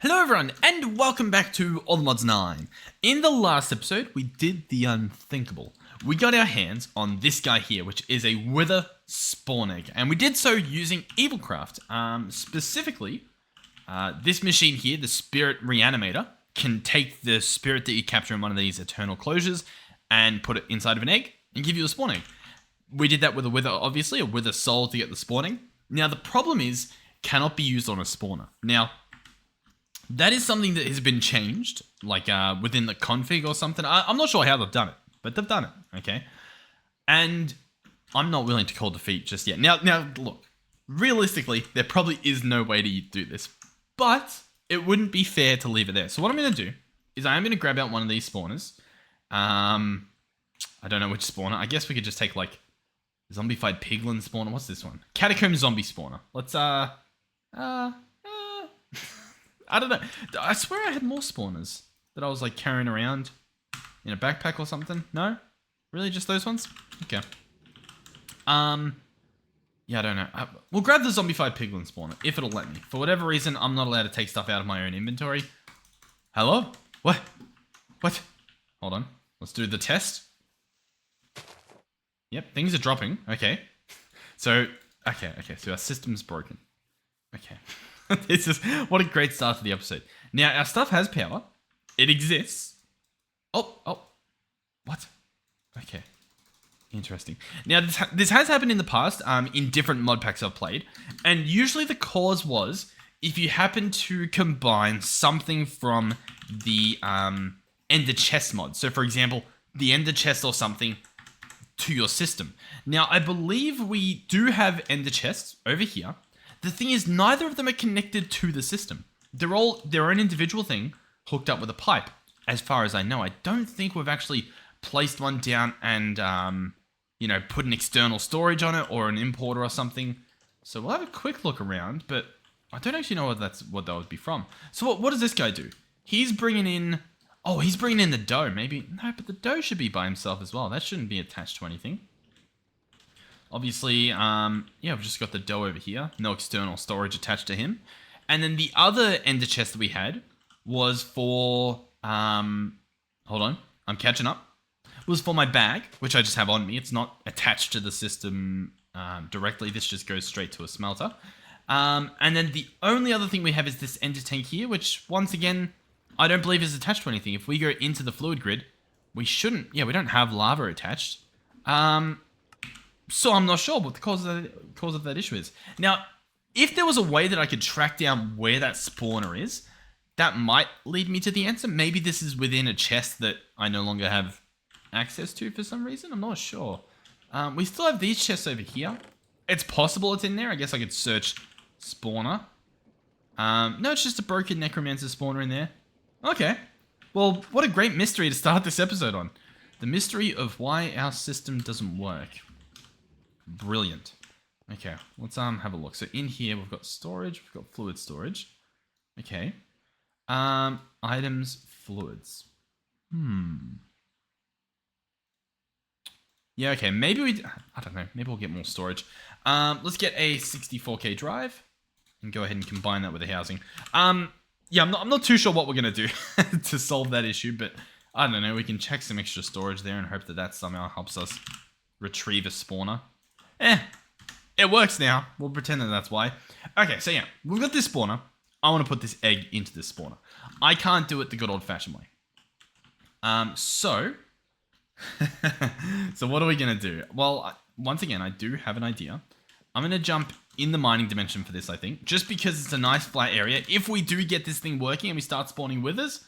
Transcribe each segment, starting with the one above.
Hello everyone, and welcome back to All the Mods 9. In the last episode, we did the unthinkable. We got our hands on this guy here, which is a Wither spawn egg, and we did so using Evilcraft. Specifically, this machine here, the Spirit Reanimator, can take the spirit that you capture in one of these eternal closures and put it inside of an egg and give you a spawn egg. We did that with a Wither, obviously, a Wither soul to get the spawning. Now, the problem is, cannot be used on a spawner. Now, that is something that has been changed, like within the config or something. I'm not sure how they've done it, but they've done it, okay? And I'm not willing to call defeat just yet. Now, look, realistically, there probably is no way to do this, but it wouldn't be fair to leave it there. So what I'm going to do is I am going to grab out one of these spawners. I don't know which spawner. I guess we could just take, like, Zombified Piglin spawner. What's this one? Catacomb Zombie spawner. Let's, I don't know. I swear I had more spawners that I was like carrying around in a backpack or something. No? Really? Just those ones? Okay. Yeah, I don't know. We'll grab the Zombified Piglin spawner, if it'll let me. For whatever reason, I'm not allowed to take stuff out of my own inventory. Hello? What? What? Hold on. Let's do the test. Yep, things are dropping. Okay. So, okay. So our system's broken. Okay. This is what a great start to the episode. Now, our stuff has power. It exists. Oh. What? Okay. Interesting. Now, this has happened in the past in different mod packs I've played. And usually the cause was if you happen to combine something from the Ender Chest mod. So, for example, the Ender Chest or something to your system. Now, I believe we do have Ender Chests over here. The thing is, neither of them are connected to the system. They're all their own individual thing, hooked up with a pipe. As far as I know, I don't think we've actually placed one down and, put an external storage on it or an importer or something. So we'll have a quick look around, but I don't actually know what that would be from. So what does this guy do? He's bringing in the dough. Maybe, no, but the dough should be by himself as well. That shouldn't be attached to anything. Obviously, we've just got the dough over here. No external storage attached to him. And then the other ender chest that we had was for, hold on, I'm catching up. Was for my bag, which I just have on me. It's not attached to the system directly. This just goes straight to a smelter. And then the only other thing we have is this ender tank here, which, once again, I don't believe is attached to anything. If we go into the fluid grid, we shouldn't, we don't have lava attached. So I'm not sure what the cause of that issue is. Now, if there was a way that I could track down where that spawner is, that might lead me to the answer. Maybe this is within a chest that I no longer have access to for some reason. I'm not sure. We still have these chests over here. It's possible it's in there. I guess I could search spawner. No, it's just a broken necromancer spawner in there. Okay. Well, what a great mystery to start this episode on. The mystery of why our system doesn't work. Brilliant. Okay, let's have a look. So in here we've got storage, we've got fluid storage. Okay. Items, fluids. Yeah, okay, maybe I don't know, maybe we'll get more storage. Let's get a 64K drive and go ahead and combine that with the housing. Yeah, I'm not too sure what we're gonna do to solve that issue, but I don't know, we can check some extra storage there and hope that somehow helps us retrieve a spawner. It works now. We'll pretend that's why. Okay, so yeah, we've got this spawner. I want to put this egg into this spawner. I can't do it the good old-fashioned way. So what are we going to do? Well, once again, I do have an idea. I'm going to jump in the mining dimension for this, I think, just because it's a nice flat area. If we do get this thing working and we start spawning withers,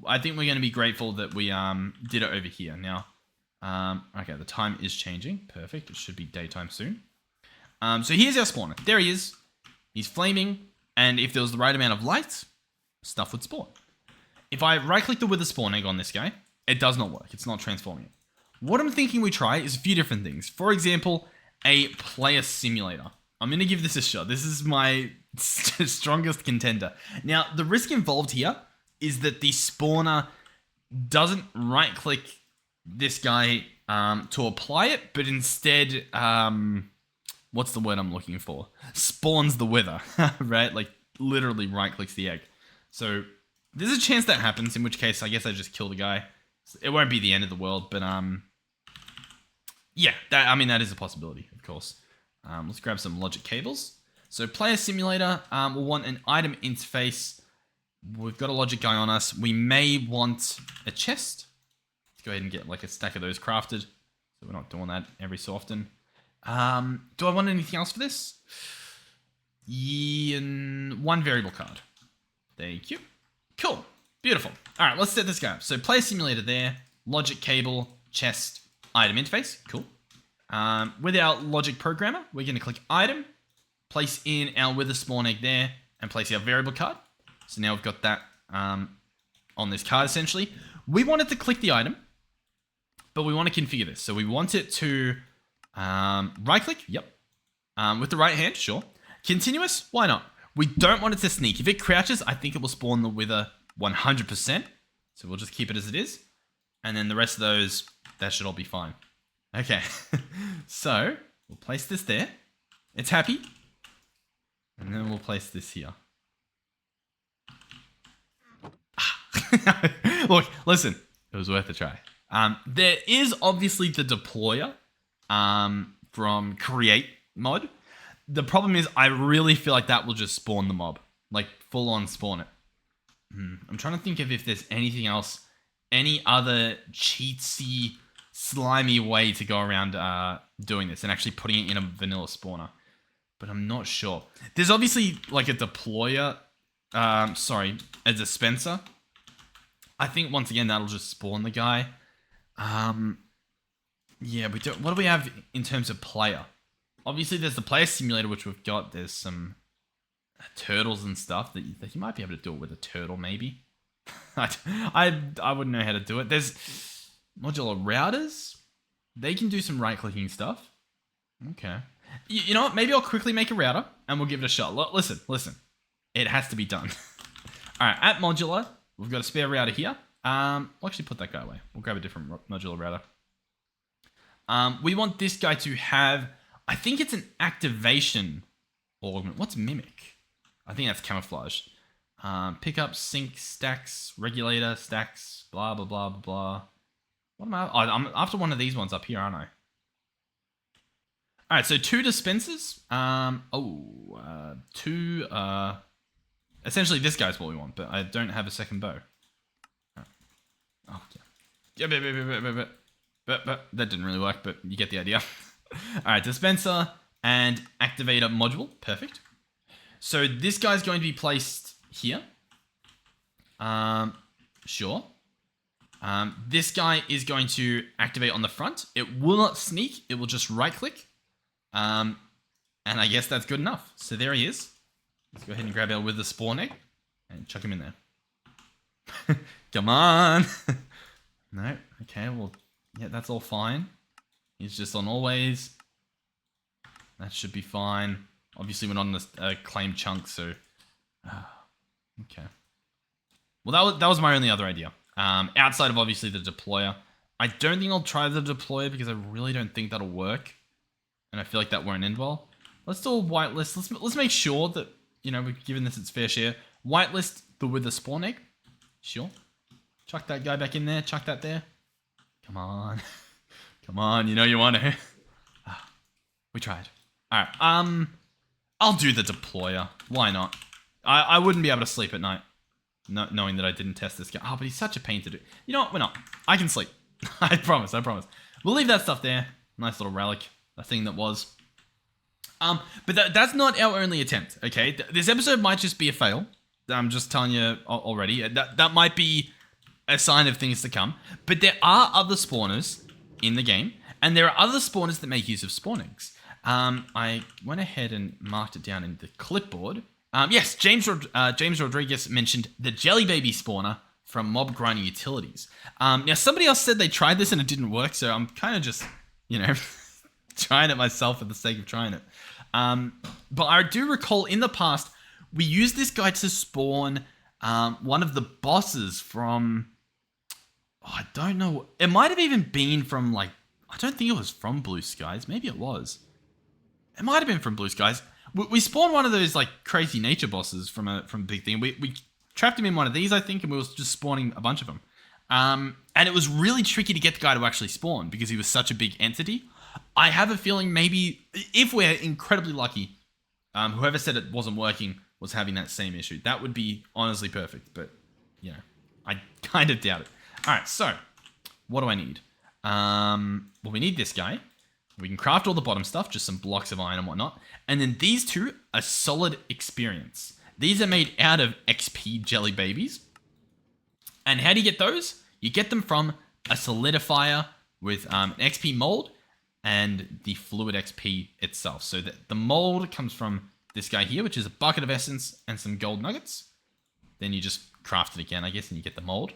I think we're going to be grateful that we did it over here. Now, okay, the time is changing. Perfect. It should be daytime soon. So here's our spawner. There he is. He's flaming. And if there was the right amount of light, stuff would spawn. If I right-click the wither spawn egg on this guy, it does not work. It's not transforming it. What I'm thinking we try is a few different things. For example, a player simulator. I'm going to give this a shot. This is my strongest contender. Now, the risk involved here is that the spawner doesn't right-click this guy to apply it, but instead, what's the word I'm looking for? Spawns the wither, right? Like literally right clicks the egg. So there's a chance that happens, in which case I guess I just kill the guy. It won't be the end of the world, but yeah, that is a possibility, of course. Let's grab some logic cables. So player simulator, we'll want an item interface. We've got a logic guy on us. We may want a chest. Let's go ahead and get like a stack of those crafted. So we're not doing that every so often. Do I want anything else for this? Yeah, one variable card. Thank you. Cool. Beautiful. All right, let's set this guy up. So player simulator there, logic cable, chest, item interface. Cool. With our logic programmer, we're going to click item, place in our wither spawn egg there, and place our variable card. So now we've got that on this card essentially. We want it to click the item, but we want to configure this. So we want it to right click. Yep. With the right hand, sure. Continuous, why not? We don't want it to sneak. If it crouches, I think it will spawn the wither 100%. So we'll just keep it as it is. And then the rest of those, that should all be fine. Okay. So we'll place this there. It's happy. And then we'll place this here. Look, listen. It was worth a try. There is obviously the deployer from Create mod. The problem is I really feel like that will just spawn the mob. Like full on spawn it. I'm trying to think of if there's anything else, any other cheatsy, slimy way to go around doing this and actually putting it in a vanilla spawner. But I'm not sure. There's obviously like a deployer, a dispenser. I think once again, that'll just spawn the guy. Yeah, what do we have in terms of player? Obviously, there's the player simulator, which we've got. There's some turtles and stuff that you might be able to do it with a turtle, maybe. I wouldn't know how to do it. There's modular routers. They can do some right-clicking stuff. Okay. You know what? Maybe I'll quickly make a router, and we'll give it a shot. Listen. It has to be done. All right, at modular, we've got a spare router here. We'll actually put that guy away. We'll grab a different modular router. We want this guy to have... I think it's an activation augment. What's mimic? I think that's camouflage. Pickup, sync, stacks, regulator, stacks, blah, blah, blah, blah, blah. What am I? Oh, I'm after one of these ones up here, aren't I? All right, so 2 dispensers. Essentially this guy's what we want, but I don't have a second bow. Oh, yeah. But that didn't really work, but you get the idea. All right, dispenser and activator module. Perfect. So this guy's going to be placed here. Sure. This guy is going to activate on the front. It will not sneak. It will just right click. And I guess that's good enough. So there he is. Let's go ahead and grab our wither spawn egg and chuck him in there. Come on. No. Okay, well, yeah, that's all fine. He's just on always. That should be fine. Obviously, we're not on a claim chunk, so... okay. Well, that was my only other idea. Outside of, obviously, the deployer. I don't think I'll try the deployer because I really don't think that'll work. And I feel like that won't end well. Let's do a whitelist. Let's make sure that, you know, we've given this its fair share. Whitelist the wither spawn egg. Sure. Chuck that guy back in there. Chuck that there. Come on. Come on, you know you want to. We tried. All right. I'll do the deployer. Why not? I wouldn't be able to sleep at night, knowing that I didn't test this guy. Oh, but he's such a pain to do. You know what? We're not. I can sleep. I promise. We'll leave that stuff there. Nice little relic. A thing that was. But that's not our only attempt. Okay, this episode might just be a fail. I'm just telling you already. That might be a sign of things to come. But there are other spawners in the game, and there are other spawners that make use of spawn eggs. I went ahead and marked it down in the clipboard. Yes, James Rodriguez mentioned the Jelly Baby spawner from Mob Grinding Utilities. Now, somebody else said they tried this and it didn't work, so I'm kind of just, you know, trying it myself for the sake of trying it. But I do recall in the past, we used this guy to spawn one of the bosses from... Oh, I don't know. It might have even been from, like... I don't think it was from Blue Skies. Maybe it was. It might have been from Blue Skies. We spawned one of those, like, crazy nature bosses from a big thing. We trapped him in one of these, I think, and we were just spawning a bunch of them. And it was really tricky to get the guy to actually spawn because he was such a big entity. I have a feeling maybe if we're incredibly lucky, whoever said it wasn't working was having that same issue. That would be honestly perfect, but you know, I kind of doubt it. All right, so what do I need? Well, we need this guy. We can craft all the bottom stuff, just some blocks of iron and whatnot. And then these two are solid experience. These are made out of XP jelly babies. And how do you get those? You get them from a solidifier with an XP mold and the fluid XP itself. So the mold comes from this guy here, which is a bucket of essence and some gold nuggets. Then you just craft it again, I guess, and you get the mold.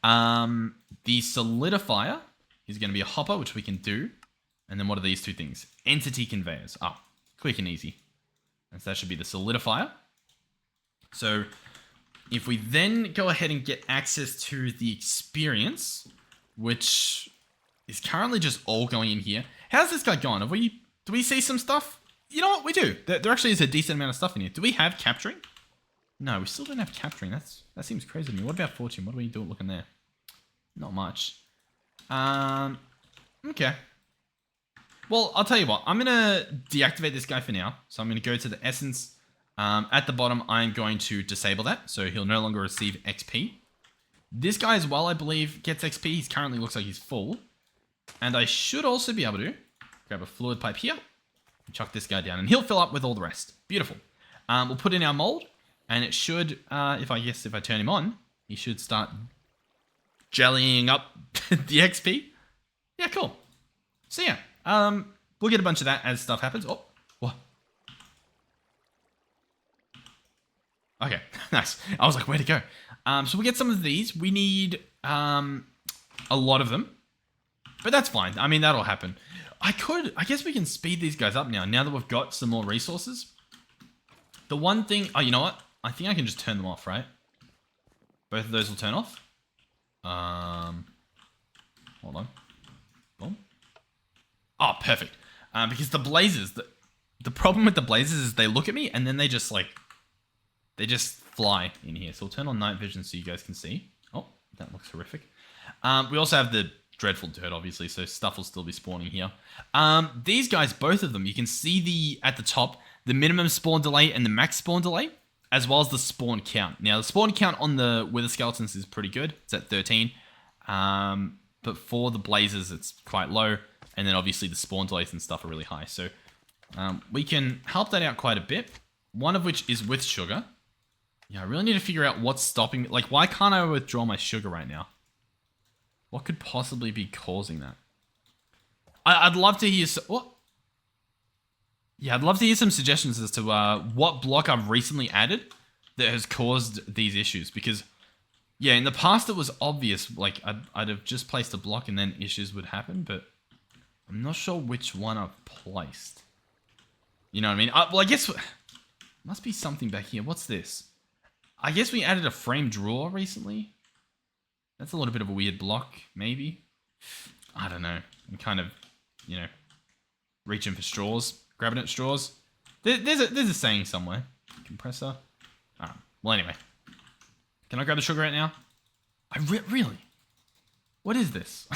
The solidifier is going to be a hopper, which we can do. And then what are these two things? Entity conveyors. Oh, quick and easy. And so that should be the solidifier. So if we then go ahead and get access to the experience, which is currently just all going in here. How's this guy going? Do we see some stuff? You know what? We do. There actually is a decent amount of stuff in here. Do we have capturing? No, we still don't have capturing. That seems crazy to me. What about fortune? What do we do looking there? Not much. Okay. Well, I'll tell you what. I'm going to deactivate this guy for now. So I'm going to go to the essence. At the bottom, I'm going to disable that. So he'll no longer receive XP. This guy as well, I believe, gets XP. He currently looks like he's full. And I should also be able to grab a fluid pipe here. And chuck this guy down. And he'll fill up with all the rest. Beautiful. We'll put in our mold. And it should, if I turn him on, he should start jellying up the XP. Yeah, cool. So yeah, we'll get a bunch of that as stuff happens. Oh, what? Okay, nice. I was like, where'd it go? So we'll get some of these. We need a lot of them. But that's fine. I mean, that'll happen. I guess we can speed these guys up now that we've got some more resources. The one thing, oh, you know what? I think I can just turn them off, right? Both of those will turn off. Hold on. Boom. Oh, perfect. Because the blazes, the problem with the blazes is they look at me and then they just fly in here. So we'll turn on night vision so you guys can see. Oh, that looks horrific. We also have the dreadful dirt, obviously, so stuff will still be spawning here. These guys, both of them, you can see at the top, the minimum spawn delay and the max spawn delay, as well as the spawn count. Now, the spawn count on the wither skeletons is pretty good. It's at 13. But for the blazes, it's quite low. And then obviously the spawn delays and stuff are really high. So we can help that out quite a bit. One of which is with sugar. Yeah, I really need to figure out what's stopping me. Like, why can't I withdraw my sugar right now? What could possibly be causing that? I'd love to hear what? Yeah, I'd love to hear some suggestions as to what block I've recently added that has caused these issues. Because, yeah, in the past it was obvious. Like, I'd have just placed a block and then issues would happen. But I'm not sure which one I've placed. You know what I mean? Well, I guess must be something back here. What's this? I guess we added a frame drawer recently. That's a little bit of a weird block, maybe. I don't know. I'm kind of, reaching for straws. Grabbing at straws. There's a saying somewhere. Compressor. Alright. Well, anyway. Can I grab the sugar right now? Really? What is this?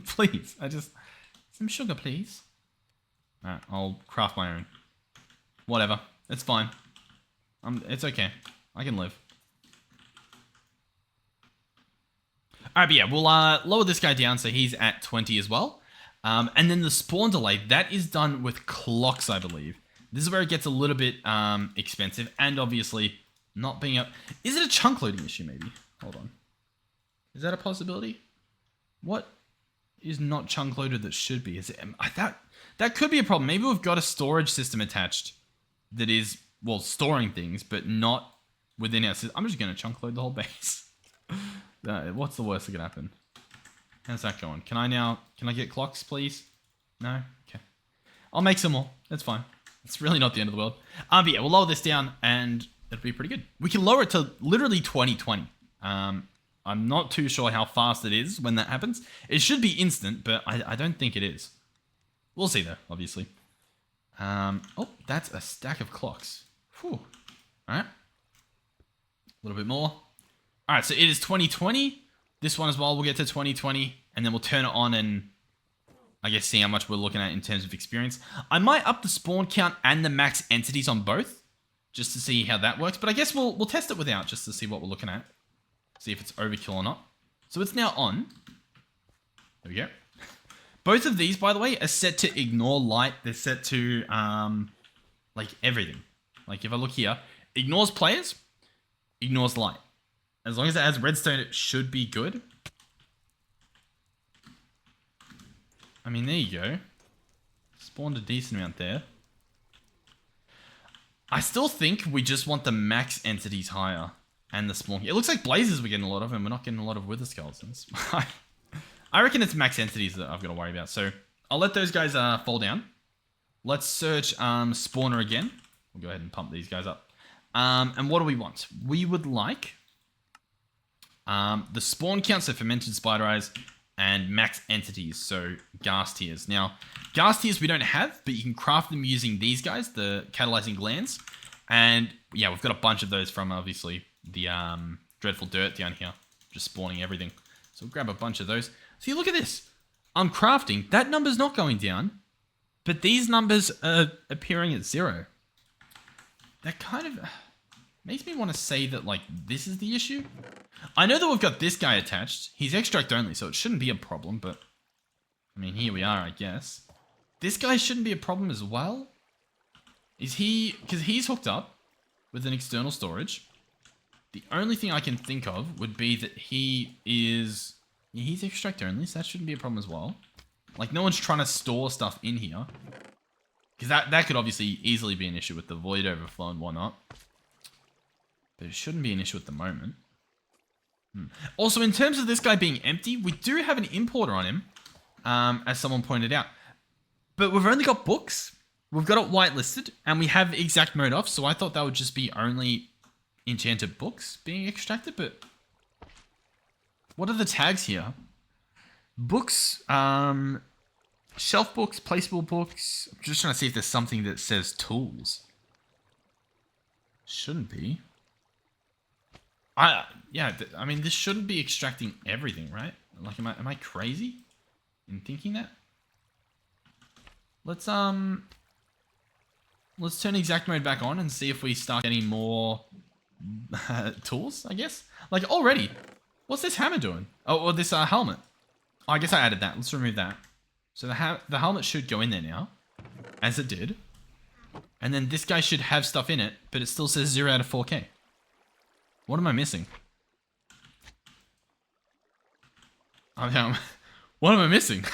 Please. Some sugar, please. Alright, I'll craft my own. Whatever. It's fine. It's okay. I can live. Alright, but yeah, we'll lower this guy down so he's at 20 as well. And then the spawn delay, that is done with clocks, I believe. This is where it gets a little bit expensive, and obviously not being up. Is it a chunk loading issue, maybe? Hold on. Is that a possibility? What is not chunk loaded that should be? Is it? That could be a problem. Maybe we've got a storage system attached that is, well, storing things, but not within our system. I'm just going to chunk load the whole base. What's the worst that could happen? How's that going? Can I get clocks, please? No? Okay. I'll make some more. That's fine. It's really not the end of the world. But yeah, we'll lower this down and it'll be pretty good. We can lower it to literally 2020. I'm not too sure how fast it is when that happens. It should be instant, but I don't think it is. We'll see though, obviously. Oh, that's a stack of clocks. Whew. Alright. A little bit more. All right, so it is 2020. This one as well, we'll get to 2020, and then we'll turn it on and I guess see how much we're looking at in terms of experience. I might up the spawn count and the max entities on both, just to see how that works. But I guess we'll test it without, just to see what we're looking at. See if it's overkill or not. So it's now on. There we go. Both of these, by the way, are set to ignore light. They're set to, like, everything. Like, if I look here, ignores players, ignores light. As long as it has redstone, it should be good. I mean, there you go. Spawned a decent amount there. I still think we just want the max entities higher. And the spawn. It looks like blazes we're getting a lot of, and we're not getting a lot of wither skeletons. I reckon it's max entities that I've got to worry about. So I'll let those guys fall down. Let's search spawner again. We'll go ahead and pump these guys up. And what do we want? We would like the spawn count, so fermented spider eyes, and max entities, so gas tiers. Now, gas tiers we don't have, but you can craft them using these guys, the catalyzing glands. And yeah, we've got a bunch of those from obviously the dreadful dirt down here, just spawning everything. So we'll grab a bunch of those. See, look at this. I'm crafting. That number's not going down, but these numbers are appearing at 0. That kind of makes me want to say that, like, this is the issue. I know that we've got this guy attached. He's extract only, so it shouldn't be a problem, but I mean, here we are, I guess. This guy shouldn't be a problem as well. Is he, because he's hooked up with an external storage. The only thing I can think of would be that he is, yeah, he's extract only, so that shouldn't be a problem as well. Like, no one's trying to store stuff in here. Because that could obviously easily be an issue with the void overflow and whatnot. But it shouldn't be an issue at the moment. Also, in terms of this guy being empty, we do have an importer on him, as someone pointed out. But we've only got books. We've got it whitelisted, and we have exact mode off, so I thought that would just be only enchanted books being extracted, but what are the tags here? Books, shelf books, placeable books. I'm just trying to see if there's something that says tools. Shouldn't be. Yeah, I mean, this shouldn't be extracting everything, right? Like, am I crazy in thinking that? Let's turn exact mode back on and see if we start getting more tools, I guess. Like, already, what's this hammer doing? Oh, or this helmet. Oh, I guess I added that. Let's remove that. So the helmet should go in there now, as it did. And then this guy should have stuff in it, but it still says 0 out of 4K. What am I missing? What am I missing?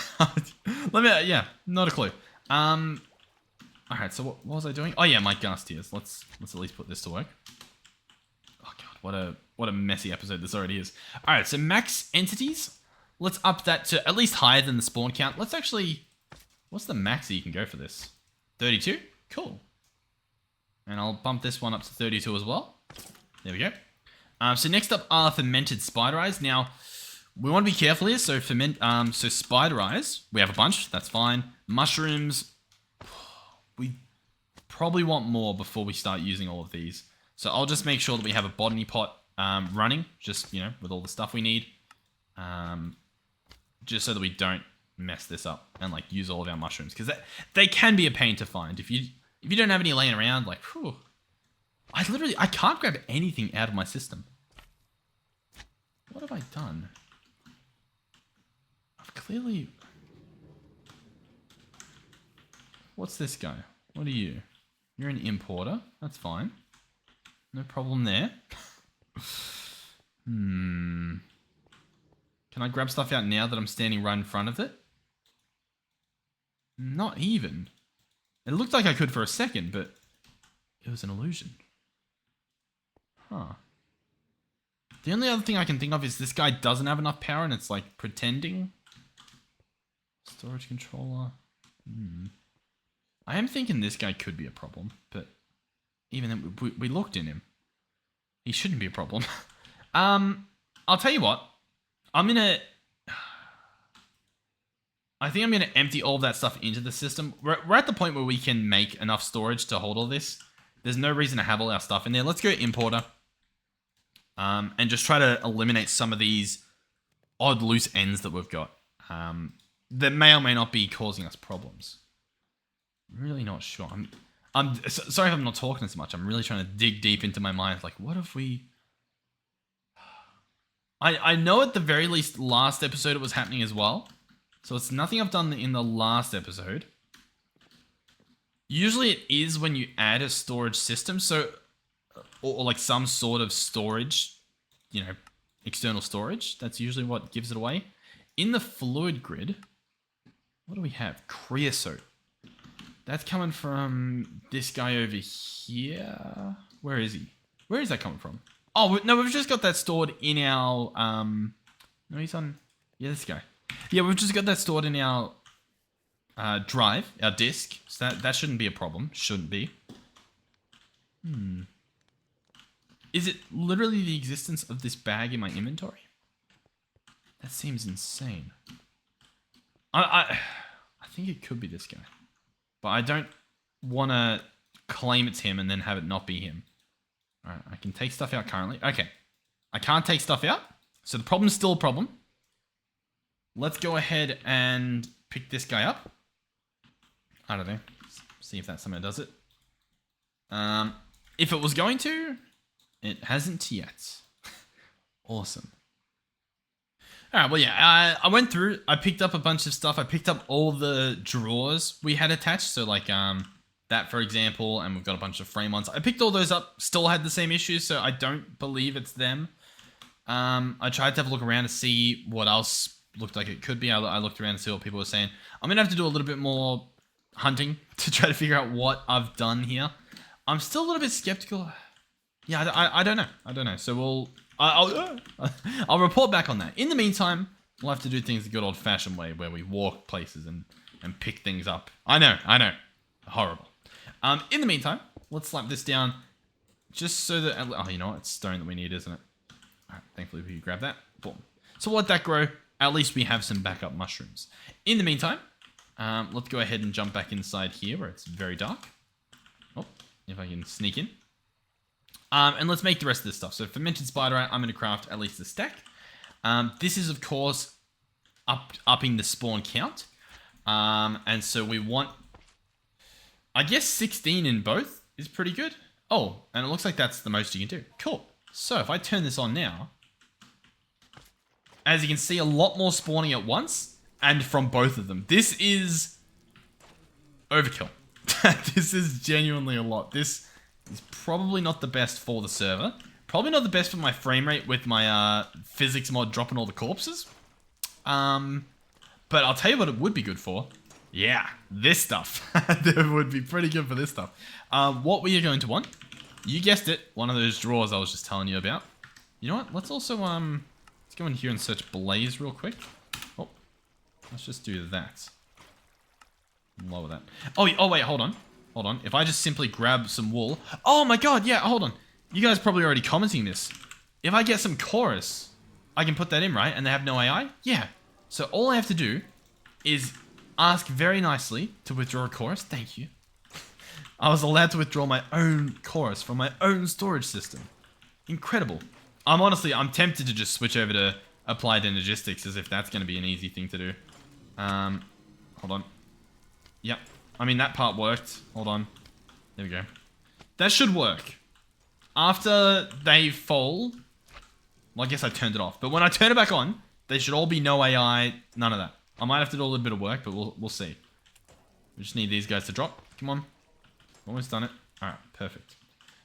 Yeah, not a clue. Alright, so what was I doing? Oh yeah, my gas tiers. Let's at least put this to work. Oh god, what a messy episode this already is. Alright, so max entities. Let's up that to at least higher than the spawn count. Let's actually, what's the max that you can go for this? 32? Cool. And I'll bump this one up to 32 as well. There we go. So next up are fermented spider eyes. Now, we want to be careful here. So so spider eyes, we have a bunch. That's fine. Mushrooms, we probably want more before we start using all of these. So I'll just make sure that we have a botany pot running, just, you know, with all the stuff we need. Just so that we don't mess this up and like use all of our mushrooms, because they can be a pain to find. If you don't have any laying around, like, whew, I can't grab anything out of my system. What have I done? I've clearly... What's this guy? What are you? You're an importer. That's fine. No problem there. Can I grab stuff out now that I'm standing right in front of it? Not even. It looked like I could for a second, but it was an illusion. Huh. The only other thing I can think of is this guy doesn't have enough power and it's like pretending. Storage controller. I am thinking this guy could be a problem, but even then we looked in him. He shouldn't be a problem. I'll tell you what. I think I'm going to empty all of that stuff into the system. We're at the point where we can make enough storage to hold all this. There's no reason to have all our stuff in there. Let's go importer. and just try to eliminate some of these odd loose ends that we've got that may or may not be causing us problems. I'm really not sure. Sorry if I'm not talking as much. I'm really trying to dig deep into my mind. Like, what if we... I know at the very least last episode it was happening as well. So it's nothing I've done in the last episode. Usually it is when you add a storage system. So, or like some sort of storage, you know, external storage. That's usually what gives it away. In the fluid grid, what do we have? Creosote. That's coming from this guy over here. Where is he? Where is that coming from? Oh, no, we've just got that stored in our... no, he's on... Yeah, this guy. Yeah, we've just got that stored in our drive, our disk. So that shouldn't be a problem. Shouldn't be. Is it literally the existence of this bag in my inventory? That seems insane. I think it could be this guy. But I don't want to claim it's him and then have it not be him. Alright, I can take stuff out currently. Okay. I can't take stuff out. So the problem's still a problem. Let's go ahead and pick this guy up. I don't know. See if that somehow does it. If it was going to, it hasn't yet. Awesome. Alright, well yeah, I went through, I picked up a bunch of stuff. I picked up all the drawers we had attached. So like that, for example, and we've got a bunch of frame ones. I picked all those up, still had the same issues, so I don't believe it's them. I tried to have a look around to see what else looked like it could be. I looked around to see what people were saying. I'm going to have to do a little bit more hunting to try to figure out what I've done here. I'm still a little bit skeptical. Yeah, I don't know. I don't know. So I'll report back on that. In the meantime, we'll have to do things the good old-fashioned way where we walk places and pick things up. I know. Horrible. In the meantime, let's slap this down just so that... Oh, you know what? It's stone that we need, isn't it? All right, thankfully we can grab that. Boom. So we'll let that grow. At least we have some backup mushrooms. In the meantime, let's go ahead and jump back inside here where it's very dark. Oh, if I can sneak in. And let's make the rest of this stuff. So fermented spiderite, I'm going to craft at least a stack. This is, of course, upping the spawn count. And so we want... I guess 16 in both is pretty good. Oh, and it looks like that's the most you can do. Cool. So if I turn this on now, as you can see, a lot more spawning at once and from both of them. This is overkill. This is genuinely a lot. This is probably not the best for the server. Probably not the best for my frame rate with my physics mod dropping all the corpses. But I'll tell you what it would be good for. Yeah, this stuff. It would be pretty good for this stuff. What we are going to want, you guessed it, one of those drawers I was just telling you about. You know what? Let's also let's go in here and search blaze real quick. Oh, let's just do that. Lower that. Oh wait, hold on. If I just simply grab some wool. Oh my god, yeah, hold on. You guys are probably already commenting this. If I get some chorus, I can put that in, right? And they have no AI? Yeah. So all I have to do is ask very nicely to withdraw a chorus. Thank you. I was allowed to withdraw my own chorus from my own storage system. Incredible. I'm tempted to just switch over to applied energistics as if that's going to be an easy thing to do. Hold on. Yep. I mean, that part worked. Hold on. There we go. That should work. After they fall... Well, I guess I turned it off. But when I turn it back on, they should all be no AI, none of that. I might have to do a little bit of work, but we'll see. We just need these guys to drop. Come on. Almost done it. Alright, perfect.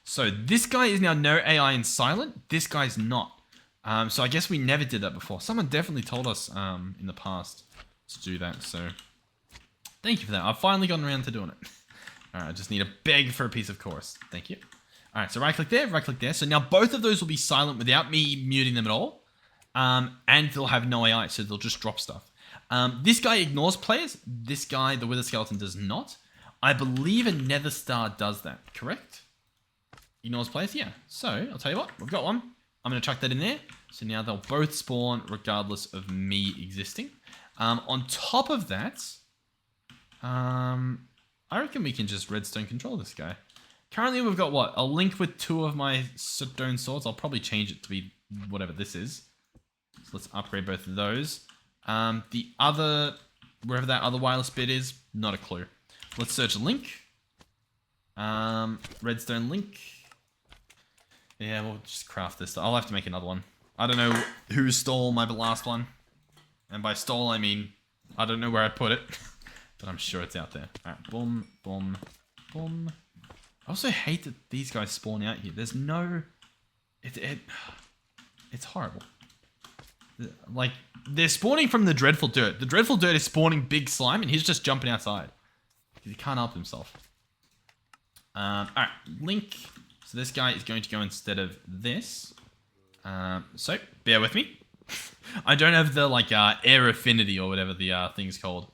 So this guy is now no AI and silent. This guy's not. So I guess we never did that before. Someone definitely told us in the past to do that. So thank you for that. I've finally gotten around to doing it. Alright, I just need to beg for a piece of chorus. Thank you. Alright, so right click there, right click there. So now both of those will be silent without me muting them at all. And they'll have no AI, so they'll just drop stuff. This guy ignores players. This guy, the Wither Skeleton, does not. I believe a Nether Star does that, correct? Ignores players, yeah. So, I'll tell you what, we've got one. I'm going to chuck that in there. So now they'll both spawn regardless of me existing. On top of that, I reckon we can just redstone control this guy. Currently, we've got what? A link with 2 of my stone swords. I'll probably change it to be whatever this is. So let's upgrade both of those. The other, wherever that other wireless bit is, not a clue. Let's search a link. Redstone link. Yeah, we'll just craft this. I'll have to make another one. I don't know who stole my last one. And by stole, I mean, I don't know where I put it. But I'm sure it's out there. Alright, boom, boom, boom. I also hate that these guys spawn out here. There's no... It's horrible. Like, they're spawning from the Dreadful Dirt. The Dreadful Dirt is spawning big slime, and he's just jumping outside. Because he can't help himself. Alright, link. So this guy is going to go instead of this. So, bear with me. I don't have the, like, air affinity or whatever the thing's called.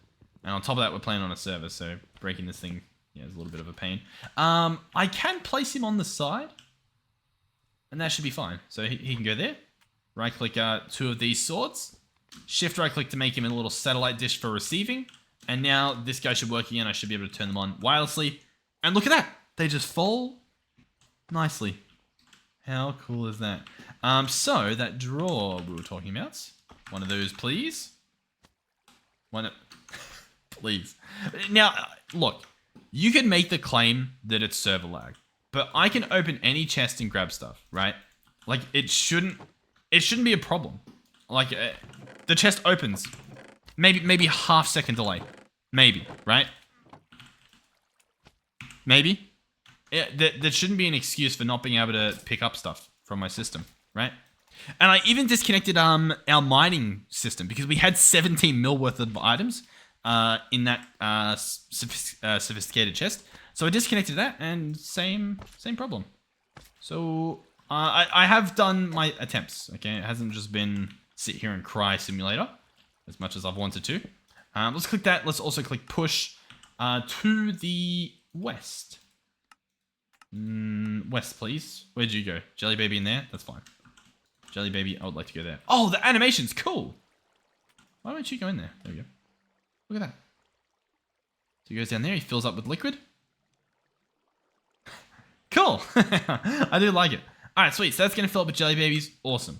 And on top of that, we're playing on a server, so breaking this thing, yeah, is a little bit of a pain. I can place him on the side. And that should be fine. So he can go there. Right-click 2 of these swords. Shift right-click to make him a little satellite dish for receiving. And now this guy should work again. I should be able to turn them on wirelessly. And look at that. They just fall nicely. How cool is that? So that drawer we were talking about. One of those, please. Please. Now, look. You can make the claim that it's server lag. But I can open any chest and grab stuff, right? Like, it shouldn't be a problem. Like, the chest opens. Maybe half-second delay. Maybe, right? Maybe. That shouldn't be an excuse for not being able to pick up stuff from my system, right? And I even disconnected our mining system because we had 17 mil worth of items in that sophisticated chest. So I disconnected that and same problem. So I have done my attempts, okay? It hasn't just been sit here and cry simulator as much as I've wanted to. Let's click that. Let's also click push to the west. West, please. Where'd you go? Jelly Baby in there? That's fine. Jelly Baby, I would like to go there. Oh, the animation's cool. Why don't you go in there? There we go. Look at that. So he goes down there. He fills up with liquid. Cool. I do like it. All right, sweet. So that's going to fill up with Jelly Babies. Awesome.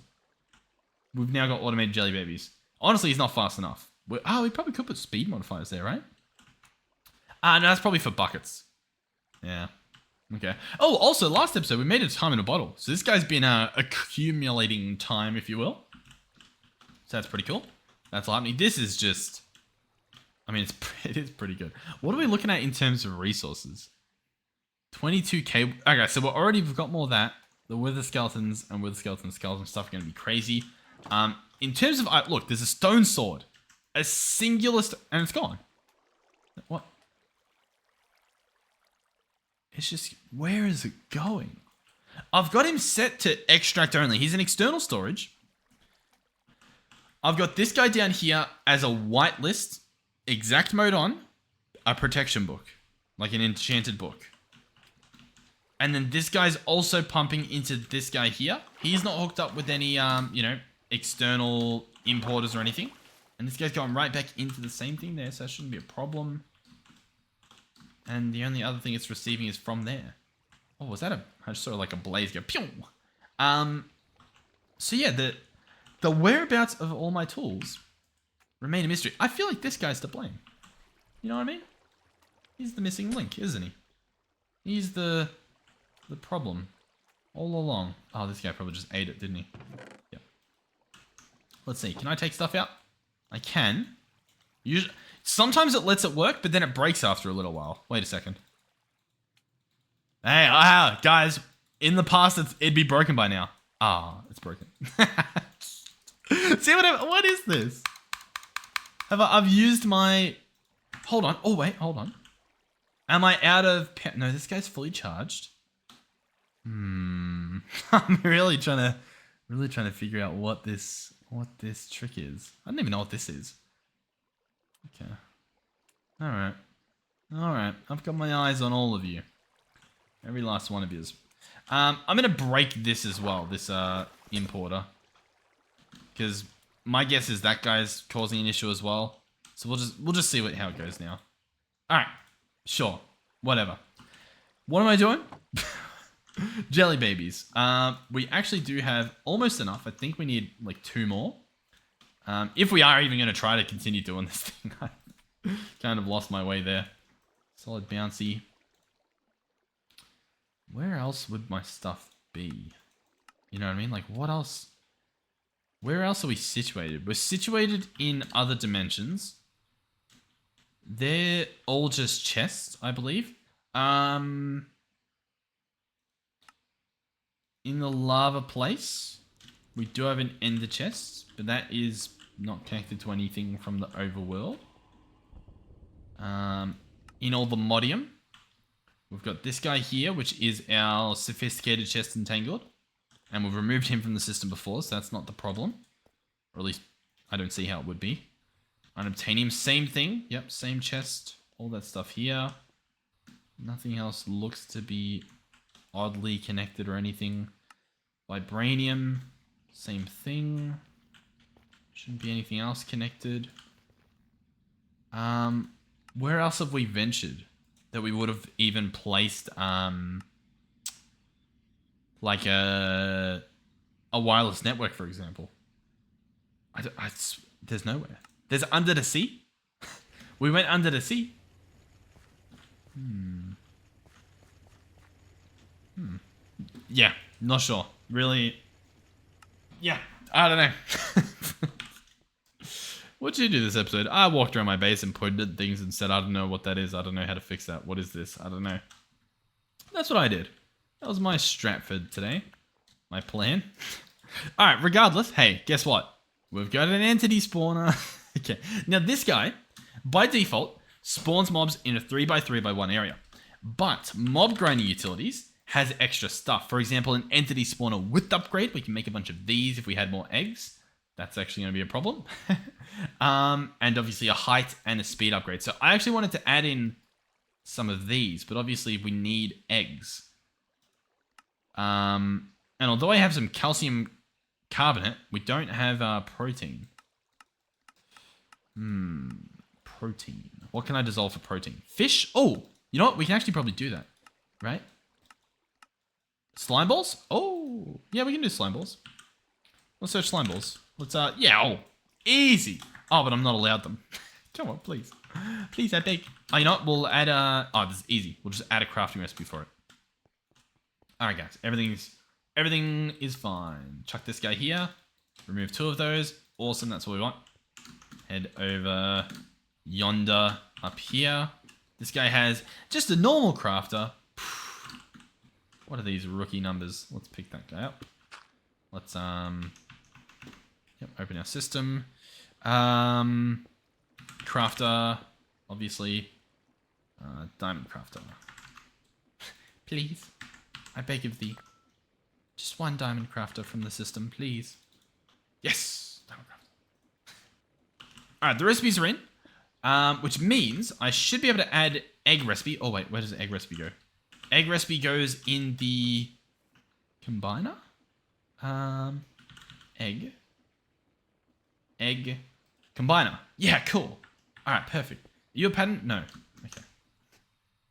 We've now got automated Jelly Babies. Honestly, he's not fast enough. We probably could put speed modifiers there, right? No, that's probably for buckets. Yeah. Okay. Oh, also, last episode, we made a time in a bottle. So this guy's been accumulating time, if you will. So that's pretty cool. That's happening. This is just... I mean, it is pretty good. What are we looking at in terms of resources? 22k. Okay, so we've got more of that. The wither skeletons and wither skeleton stuff are going to be crazy. In terms of... look, there's a stone sword. A singular... and it's gone. What? It's just... Where is it going? I've got him set to extract only. He's an external storage. I've got this guy down here as a whitelist. Exact mode on. A protection book. Like an enchanted book. And then this guy's also pumping into this guy here. He's not hooked up with any, external importers or anything. And this guy's going right back into the same thing there, so that shouldn't be a problem. And the only other thing it's receiving is from there. Oh, was that I just saw like a blaze go, pew! So yeah, the whereabouts of all my tools remain a mystery. I feel like this guy's to blame. You know what I mean? He's the missing link, isn't he? He's the problem all along. Oh, this guy probably just ate it, didn't he? Yep. Let's see. Can I take stuff out? I can. Usually, sometimes it lets it work, but then it breaks after a little while. Wait a second. Hey, guys, in the past, it'd be broken by now. It's broken. See what is this? I've used my... Hold on. Oh, wait, hold on. Am I out of... No, this guy's fully charged. I'm really trying to figure out what this trick is. I don't even know what this is. Okay. Alright. I've got my eyes on all of you. Every last one of yous. I'm going to break this as well, this importer. Because my guess is that guy's causing an issue as well. So we'll just see how it goes now. Alright. Sure. Whatever. What am I doing? Jelly babies. We actually do have almost enough. I think we need like 2 more. If we are even going to try to continue doing this thing. I kind of lost my way there. Solid bouncy. Where else would my stuff be? You know what I mean? Like, what else? Where else are we situated? We're situated in other dimensions. They're all just chests, I believe. In the lava place, we do have an ender chest, but that is not connected to anything from the overworld. In all the modium, we've got this guy here, which is our sophisticated chest entangled. And we've removed him from the system before, so that's not the problem. Or at least, I don't see how it would be. Unobtainium, same thing. Yep, same chest. All that stuff here. Nothing else looks to be oddly connected or anything. Vibranium, same thing. Shouldn't be anything else connected. Where else have we ventured that we would have even placed like a wireless network, for example? There's nowhere. There's under the sea. We went under the sea. Yeah, not sure. Really. Yeah, I don't know. What did you do this episode? I walked around my base and pointed at things and said, I don't know what that is. I don't know how to fix that. What is this? I don't know. That's what I did. That was my strat for today. My plan. Alright, regardless. Hey, guess what? We've got an entity spawner. Okay. Now this guy, by default, spawns mobs in a 3x3x1 area. But mob grinding utilities has extra stuff. For example, an entity spawner width upgrade. We can make a bunch of these if we had more eggs. That's actually going to be a problem. And obviously a height and a speed upgrade. So I actually wanted to add in some of these, but obviously we need eggs. And although I have some calcium carbonate, we don't have protein. Protein. What can I dissolve for protein? Fish? Oh, you know what? We can actually probably do that, right? Slime balls? Oh, yeah, we can do slime balls. Let's search slime balls. Let's, yeah, oh, easy. Oh, but I'm not allowed them. Come on, please. Please, I beg. Oh, you know what? We'll add oh, this is easy. We'll just add a crafting recipe for it. All right, guys. Everything is fine. Chuck this guy here. Remove 2 of those. Awesome. That's what we want. Head over yonder up here. This guy has just a normal crafter. What are these rookie numbers? Let's pick that guy up. Let's open our system. Crafter, obviously. Diamond crafter. Please. I beg of thee. Just 1 diamond crafter from the system, please. Yes! Diamond crafter. Alright, the recipes are in. Which means I should be able to add egg recipe. Oh wait, where does the egg recipe go? Egg recipe goes in the combiner. Egg combiner. Yeah, cool. All right, perfect. Are you a pattern? No. Okay.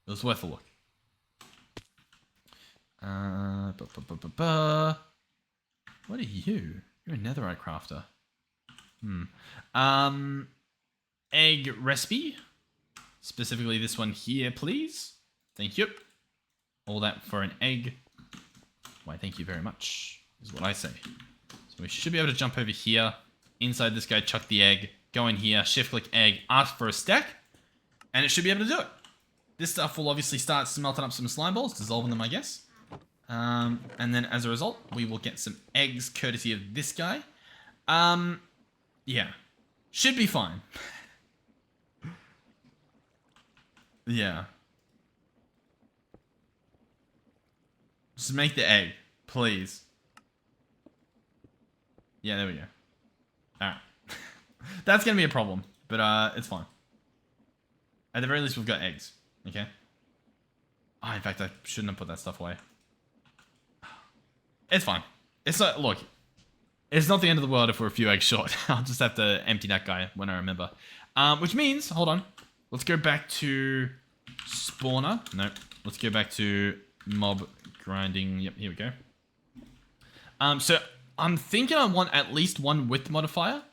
It was worth a look. What are you? You're a netherite crafter. Egg recipe. Specifically this one here, please. Thank you. All that for an egg. Why, thank you very much, is what I say. So we should be able to jump over here. Inside this guy, chuck the egg. Go in here, shift-click egg, ask for a stack. And it should be able to do it. This stuff will obviously start smelting up some slime balls, dissolving them, I guess. And then as a result, we will get some eggs courtesy of this guy. Yeah. Should be fine. Yeah. Just make the egg, please. Yeah, there we go. Alright. That's gonna be a problem, but it's fine. At the very least, we've got eggs. Okay? Oh, in fact, I shouldn't have put that stuff away. It's fine. It's not, look, it's not the end of the world if we're a few eggs short. I'll just have to empty that guy when I remember. Which means, hold on. Let's go back to spawner. Nope. Let's go back to mob grinding. Yep, here we go. So I'm thinking I want at least one width modifier.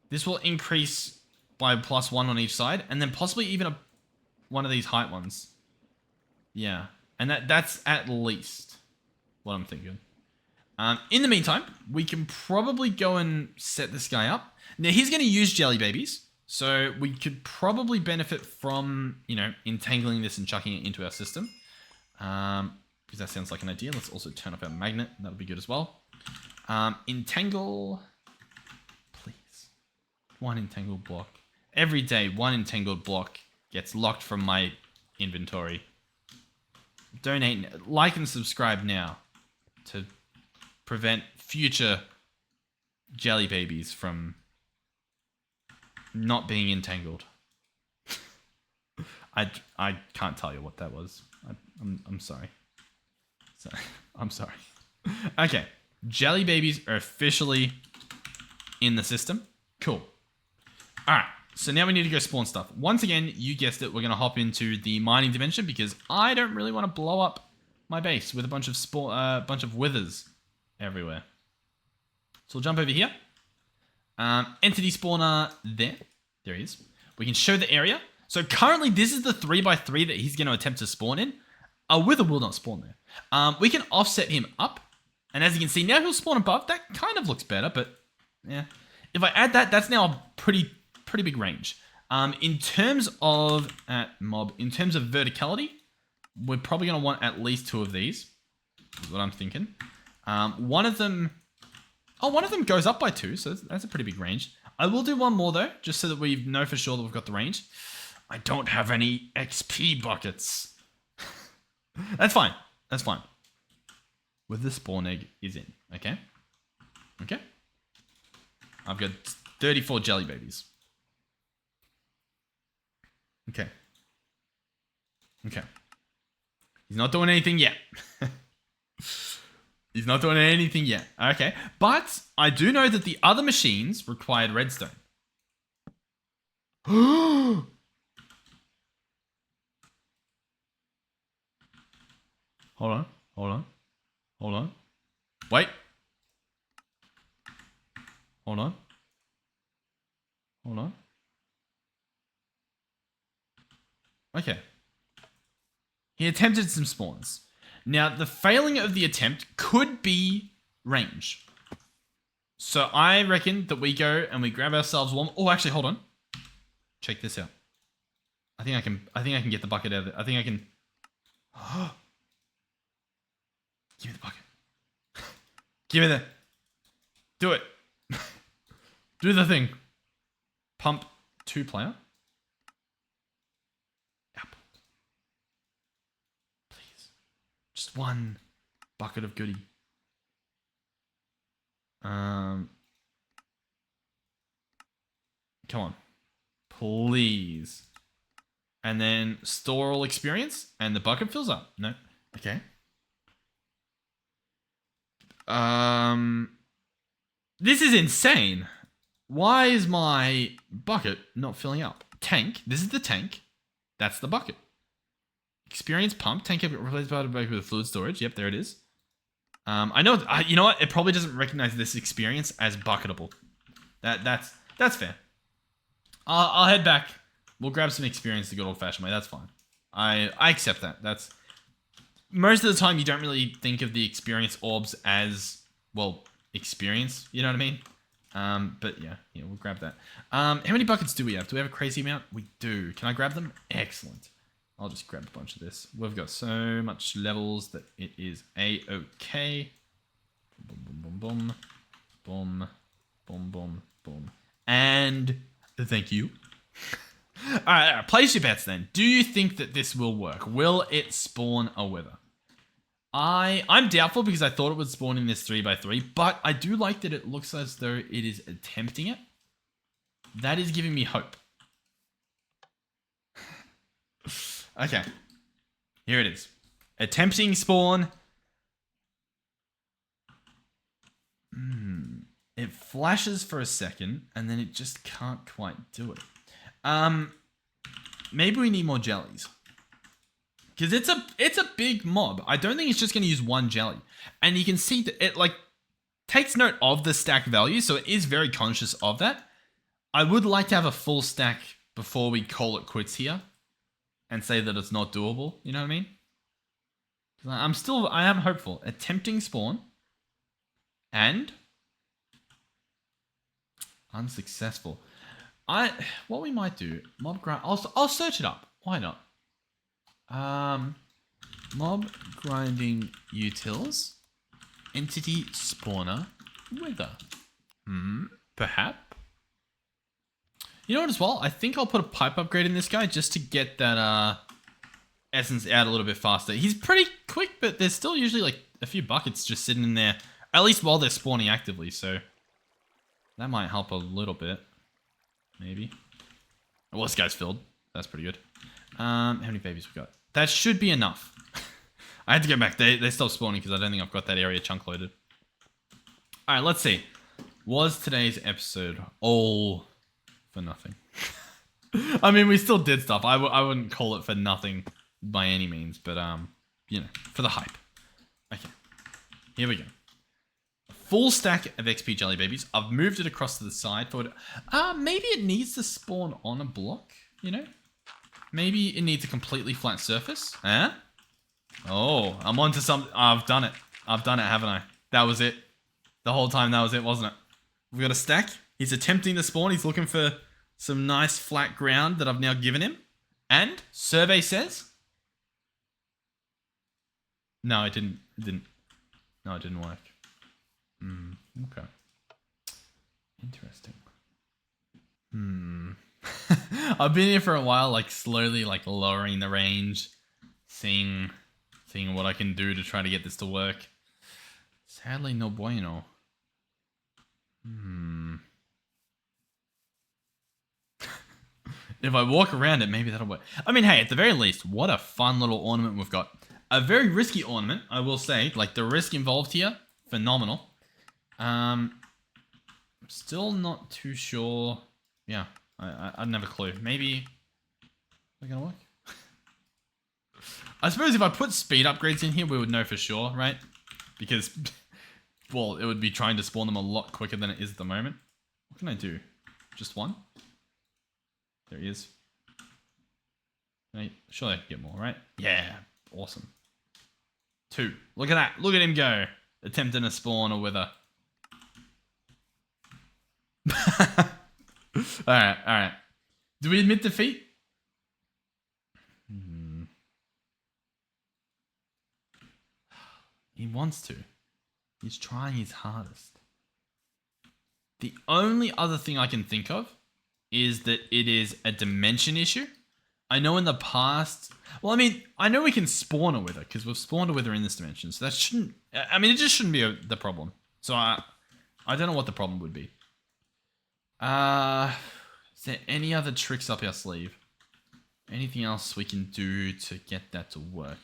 This will increase by +1 on each side, and then possibly even one of these height ones. Yeah, and that's at least what I'm thinking. In the meantime, we can probably go and set this guy up. Now, he's going to use jelly babies, so we could probably benefit from, entangling this and chucking it into our system. Because that sounds like an idea. Let's also turn off our magnet. That'll be good as well. Entangle, please. One entangled block. Every day, one entangled block gets locked from my inventory. Donate, like and subscribe now to prevent future jelly babies from not being entangled. I can't tell you what that was. I'm sorry. I'm sorry. Okay, jelly babies are officially in the system. Cool. All right. So now we need to go spawn stuff. Once again, you guessed it, we're going to hop into the mining dimension because I don't really want to blow up my base with a bunch of withers everywhere. So we'll jump over here. Entity spawner there. There he is. We can show the area. So currently this is the 3x3 that he's going to attempt to spawn in. A wither will not spawn there. We can offset him up. And as you can see, now he'll spawn above. That kind of looks better, but yeah. If I add that, that's now a pretty big range. In terms of verticality, we're probably going to want at least 2 of these. Is what I'm thinking. One of them goes up by 2, so that's a pretty big range. I will do one more though, just so that we know for sure that we've got the range. I don't have any XP buckets. That's fine. That's fine. With the spawn egg is in. Okay. Okay. I've got 34 jelly babies. Okay. Okay. He's not doing anything yet. He's not doing anything yet. Okay. But I do know that the other machines required redstone. Hold on. Hold on. Hold on. Wait. Hold on. Hold on. Okay. He attempted some spawns. Now, the failing of the attempt could be range. So I reckon that we go and we grab ourselves one. Oh, actually, hold on. Check this out. I think I can get the bucket out of it. I think I can. Give me the bucket. Give me the. Do it. Do the thing. Pump 2-player. Just one bucket of goodie. Come on. Please. And then store all experience and the bucket fills up. No. Okay. This is insane. Why is my bucket not filling up? Tank. This is the tank. That's the bucket. Experience pump. Tank replaced by with a fluid storage. Yep, there it is. I know. You know what? It probably doesn't recognize this experience as bucketable. That's fair. I'll head back. We'll grab some experience the good old-fashioned way. That's fine. I accept that. That's most of the time you don't really think of the experience orbs as experience. You know what I mean? But yeah, we'll grab that. How many buckets do we have? Do we have a crazy amount? We do. Can I grab them? Excellent. I'll just grab a bunch of this. We've got so much levels that it is a-okay. Boom, boom, boom, boom. Boom, boom, boom. And thank you. All right, place your bets then. Do you think that this will work? Will it spawn a wither? I'm doubtful because I thought it would spawn in this 3x3, but I do like that it looks as though it is attempting it. That is giving me hope. Okay, here it is. Attempting spawn. It flashes for a second, and then it just can't quite do it. Maybe we need more jellies. Because it's a big mob, I don't think it's just going to use one jelly. And you can see that it like takes note of the stack value, so it is very conscious of that. I would like to have a full stack before we call it quits here and say that it's not doable. You know what I mean? I am hopeful. Attempting spawn and unsuccessful. What we might do, mob grind. I'll search it up. Why not? Mob grinding utils, entity spawner, wither. Perhaps. You know what as well? I think I'll put a pipe upgrade in this guy just to get that essence out a little bit faster. He's pretty quick, but there's still usually like a few buckets just sitting in there, at least while they're spawning actively. So that might help a little bit, maybe. Well, this guy's filled. That's pretty good. How many babies we got? That should be enough. I had to go back. They stopped spawning because I don't think I've got that area chunk loaded. All right, let's see. Was today's episode all for nothing? I mean, we still did stuff. I wouldn't call it for nothing by any means, but you know, for the hype. Okay, here we go. A full stack of XP jelly babies. I've moved it across to the side for it. Maybe it needs to spawn on a block. You know, maybe it needs a completely flat surface. Huh? Oh, I'm onto something. I've done it. I've done it, haven't I? That was it. The whole time that was it, wasn't it? We've got a stack. He's attempting to spawn. He's looking for some nice flat ground that I've now given him. And survey says... No, it didn't. No, it didn't work. Okay. Interesting. I've been here for a while, like slowly like lowering the range. Seeing what I can do to try to get this to work. Sadly, no bueno. If I walk around it, maybe that'll work. I mean, hey, at the very least, what a fun little ornament we've got. A very risky ornament, I will say. Like, the risk involved here, phenomenal. I'm still not too sure. Yeah, I don't have a clue. Maybe... Is that gonna work? I suppose if I put speed upgrades in here, we would know for sure, right? Because, well, it would be trying to spawn them a lot quicker than it is at the moment. What can I do? Just one? There he is. Surely I can get more, right? Yeah, awesome. 2. Look at that. Look at him go. Attempting to spawn a wither. Alright. Do we admit defeat? He wants to. He's trying his hardest. The only other thing I can think of is that it is a dimension issue. I know in the past... Well, I mean, I know we can spawn a wither because we've spawned a wither in this dimension. So that shouldn't... I mean, it just shouldn't be the problem. So I don't know what the problem would be. Is there any other tricks up our sleeve? Anything else we can do to get that to work?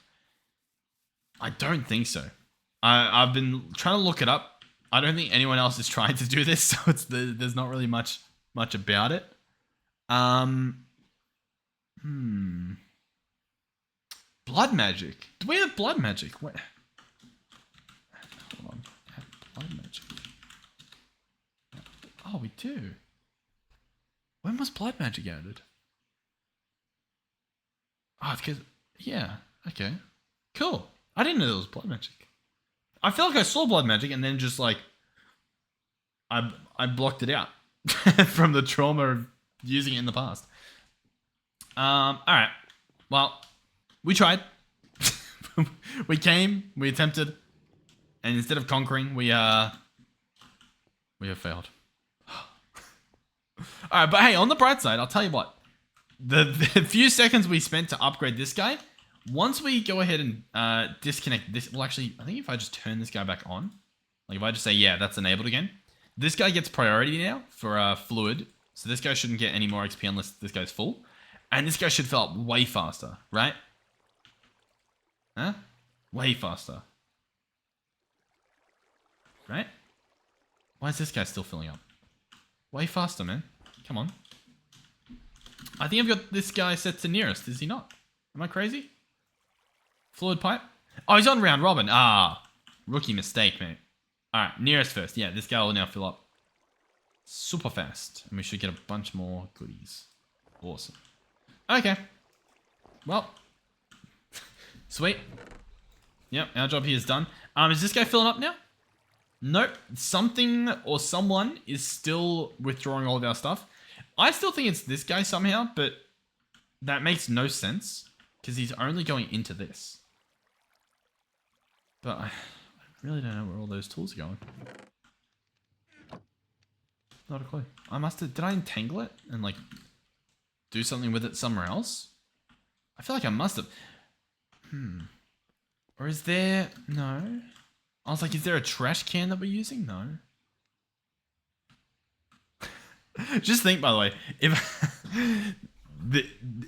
I don't think so. I've been trying to look it up. I don't think anyone else is trying to do this, so there's not really much about it. Blood magic. Do we have blood magic? Wait. Hold on. Blood magic. Oh, we do. When was blood magic added? Oh, it's because... Yeah. Okay. Cool. I didn't know there was blood magic. I feel like I saw blood magic and then just like... I blocked it out. From the trauma of using it in the past. Alright. Well, we tried. We came, we attempted, and instead of conquering, we have failed. Alright, but hey, on the bright side, I'll tell you what. The few seconds we spent to upgrade this guy, once we go ahead and disconnect this, well actually, I think if I just turn this guy back on, like if I just say, yeah, that's enabled again, this guy gets priority now for fluid, so this guy shouldn't get any more XP unless this guy's full. And this guy should fill up way faster, right? Huh? Way faster. Right? Why is this guy still filling up? Way faster, man. Come on. I think I've got this guy set to nearest, is he not? Am I crazy? Fluid pipe. Oh, he's on round robin. Ah, rookie mistake, mate. All right, nearest first. Yeah, this guy will now fill up super fast. And we should get a bunch more goodies. Awesome. Okay. Well. Sweet. Yep, our job here is done. Is this guy filling up now? Nope. Something or someone is still withdrawing all of our stuff. I still think it's this guy somehow, but that makes no sense because he's only going into this. But I really don't know where all those tools are going. Not a clue. I must have... Did I entangle it and like do something with it somewhere else? I feel like I must have. Or is there... No. I was like, is there a trash can that we're using? No. Just think, by the way, if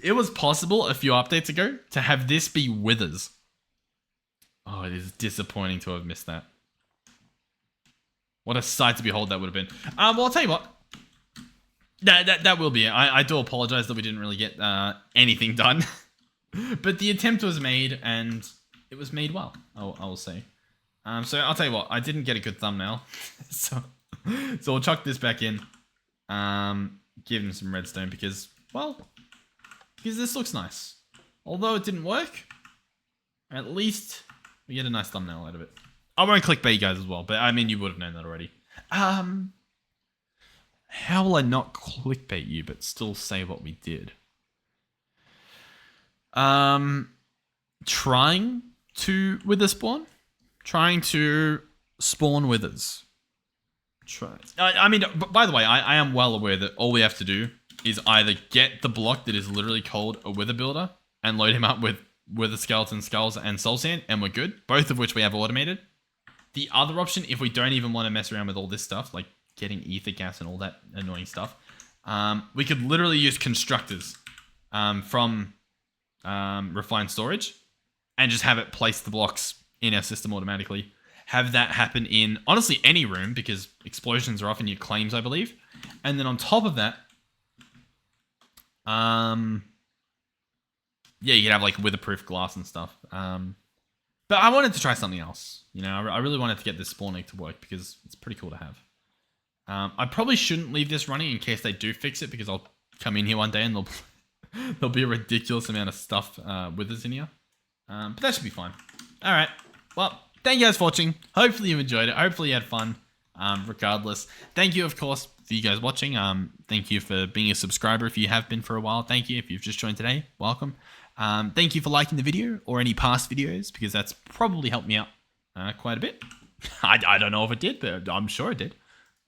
it was possible a few updates ago to have this be withers. Oh, it is disappointing to have missed that. What a sight to behold that would have been. Well, I'll tell you what. That will be it. I do apologize that we didn't really get anything done. But the attempt was made, and it was made well, I will say. So I'll tell you what, I didn't get a good thumbnail. so we'll chuck this back in. Give him some redstone because this looks nice. Although it didn't work, at least we get a nice thumbnail out of it. I won't clickbait you guys as well, but I mean, you would have known that already. How will I not clickbait you, but still say what we did? Trying to wither spawn? Trying to spawn withers. I mean, by the way, I am well aware that all we have to do is either get the block that is literally called a wither builder and load him up with wither skeleton skulls and soul sand, and we're good. Both of which we have automated. The other option, if we don't even want to mess around with all this stuff, like getting ether gas and all that annoying stuff, we could literally use constructors from refined storage and just have it place the blocks in our system automatically. Have that happen in, honestly, any room, because explosions are often your claims, I believe. And then on top of that, yeah, you could have like witherproof glass and stuff. But I wanted to try something else. You know, I really wanted to get this spawn egg to work because it's pretty cool to have. I probably shouldn't leave this running in case they do fix it, because I'll come in here one day and there'll be a ridiculous amount of stuff with us in here. But that should be fine. All right. Well, thank you guys for watching. Hopefully you enjoyed it. Hopefully you had fun. Regardless, thank you, of course, for you guys watching. Thank you for being a subscriber if you have been for a while. Thank you if you've just joined today. Welcome. Thank you for liking the video or any past videos, because that's probably helped me out quite a bit. I don't know if it did, but I'm sure it did.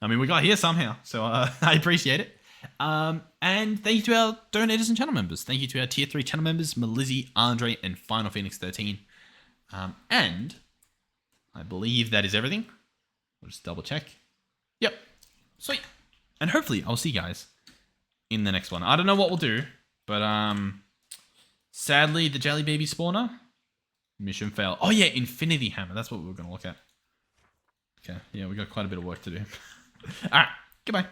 I mean, we got here somehow, so I appreciate it. And thank you to our donators and channel members. Thank you to our tier 3 channel members, Melizzy, Andre, and Final Phoenix 13. And I believe that is everything. We'll just double check. Yep. Sweet. And hopefully I'll see you guys in the next one. I don't know what we'll do, but sadly the Jelly Baby spawner mission failed. Oh yeah, Infinity Hammer. That's what we were going to look at. Okay. Yeah, we got quite a bit of work to do. All right. Goodbye.